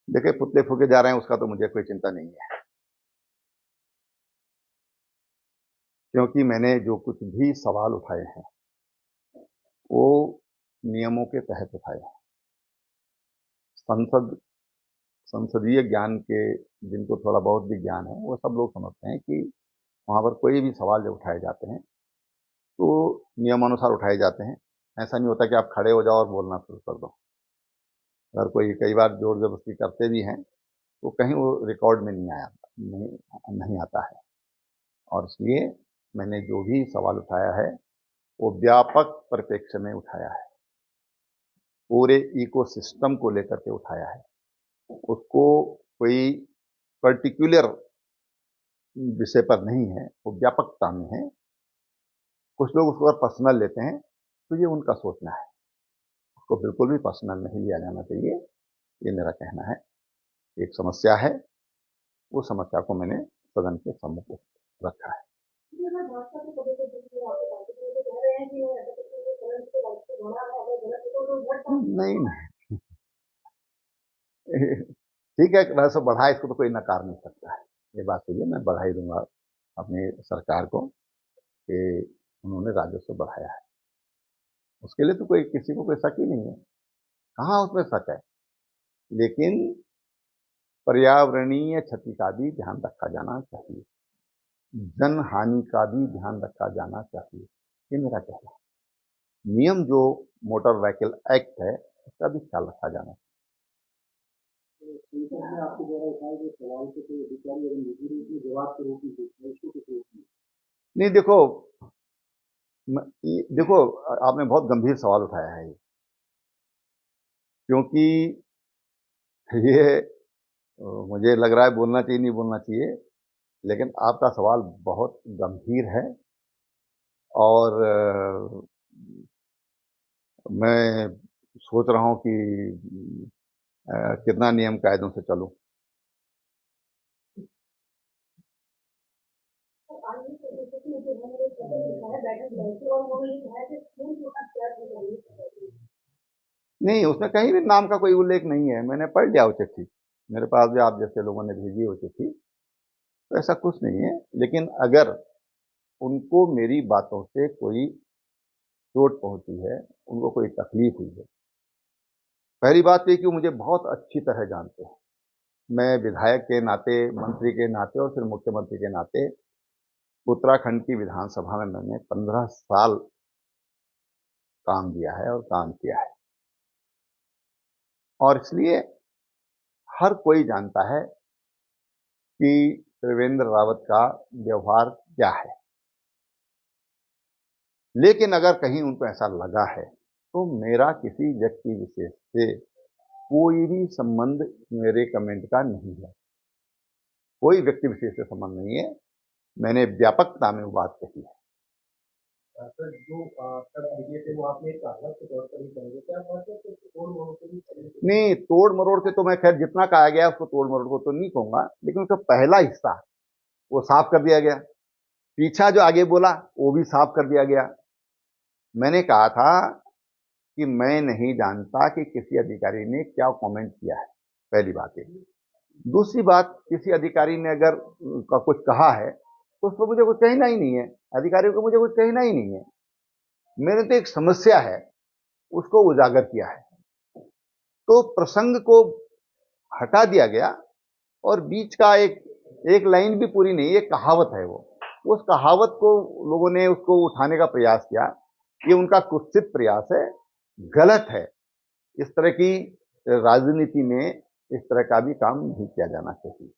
देखिए, पुतले फूके जा रहे हैं उसका तो मुझे कोई चिंता नहीं है, क्योंकि मैंने जो कुछ भी सवाल उठाए हैं वो नियमों के तहत उठाए हैं। संसदीय ज्ञान के जिनको थोड़ा बहुत भी ज्ञान है वो सब लोग समझते हैं कि वहां पर कोई भी सवाल जब उठाए जाते हैं तो नियमानुसार उठाए जाते हैं। ऐसा नहीं होता कि आप खड़े हो जाओ और बोलना शुरू कर दो। अगर कोई कई बार जोर जबरदस्ती करते भी हैं तो कहीं वो रिकॉर्ड में नहीं आता है। और इसलिए मैंने जो भी सवाल उठाया है वो व्यापक परिप्रेक्ष्य में उठाया है, पूरे इकोसिस्टम को लेकर के उठाया है। उसको कोई पर्टिकुलर विषय पर नहीं है, वो व्यापकता में है। कुछ लोग उसको पर्सनल लेते हैं तो ये उनका सोचना है, उसको बिल्कुल भी पर्सनल नहीं लिया जाना चाहिए, ये मेरा कहना है। एक समस्या है, वो समस्या को मैंने सदन के सम्मुख रखा है। नहीं ठीक है, वैसे बढ़ाए इसको तो कोई नकार नहीं सकता है, ये बात सही है। मैं बढ़ाई दूंगा अपनी सरकार को कि उन्होंने राजस्व बढ़ाया है, उसके लिए तो कोई किसी को कोई शक ही नहीं है, कहाँ उसमें शक है। लेकिन पर्यावरणीय क्षति का भी ध्यान रखा जाना चाहिए, जन हानि का भी ध्यान रखा जाना चाहिए, ये मेरा कहना है। नियम जो मोटर व्हीकल एक्ट है उसका भी ख्याल रखा जाना चाहिए। नहीं देखो, आपने बहुत गंभीर सवाल उठाया है, क्योंकि ये मुझे लग रहा है बोलना चाहिए नहीं बोलना चाहिए, लेकिन आपका सवाल बहुत गंभीर है। और मैं सोच रहा हूं कि कितना नियम कायदों से चलूं। नहीं, उसमें कहीं भी नाम का कोई उल्लेख नहीं है, मैंने पढ़ लिया वो चिट्ठी, मेरे पास भी आप जैसे लोगों ने भेजी वो चिट्ठी, तो ऐसा कुछ नहीं है। लेकिन अगर उनको मेरी बातों से कोई चोट पहुंची है, उनको कोई तकलीफ हुई है, पहली बात तो ये कि वो मुझे बहुत अच्छी तरह जानते हैं। मैं विधायक के नाते, मंत्री के नाते और फिर मुख्यमंत्री के नाते उत्तराखंड की विधानसभा में मैंने 15 साल काम दिया है और काम किया है, और इसलिए हर कोई जानता है कि त्रिवेंद्र रावत का व्यवहार क्या है। लेकिन अगर कहीं उनको ऐसा लगा है तो मेरा किसी व्यक्ति विशेष से कोई भी संबंध मेरे कमेंट का नहीं है, कोई व्यक्ति विशेष से संबंध नहीं है, मैंने व्यापकता में वो बात कही है। नहीं, तोड़ मरोड़ के तो मैं खैर जितना कहा गया उसको तोड़ मरोड़ को तो नहीं कहूंगा, लेकिन उसका पहला हिस्सा वो साफ कर दिया गया, पीछा जो आगे बोला वो भी साफ कर दिया गया। मैंने कहा था कि मैं नहीं जानता कि किसी अधिकारी ने क्या कमेंट किया है, पहली बात है। दूसरी बात, किसी अधिकारी ने अगर कुछ कहा है तो उस पर मुझे कुछ कहना ही नहीं है, अधिकारियों को मुझे कुछ कहना ही नहीं है। मैंने तो एक समस्या है उसको उजागर किया है, तो प्रसंग को हटा दिया गया और बीच का एक लाइन भी पूरी नहीं, एक कहावत है वो, उस कहावत को लोगों ने उसको उठाने का प्रयास किया। ये उनका कुत्सित प्रयास है, गलत है। इस तरह की राजनीति में इस तरह का भी काम नहीं किया जाना चाहिए।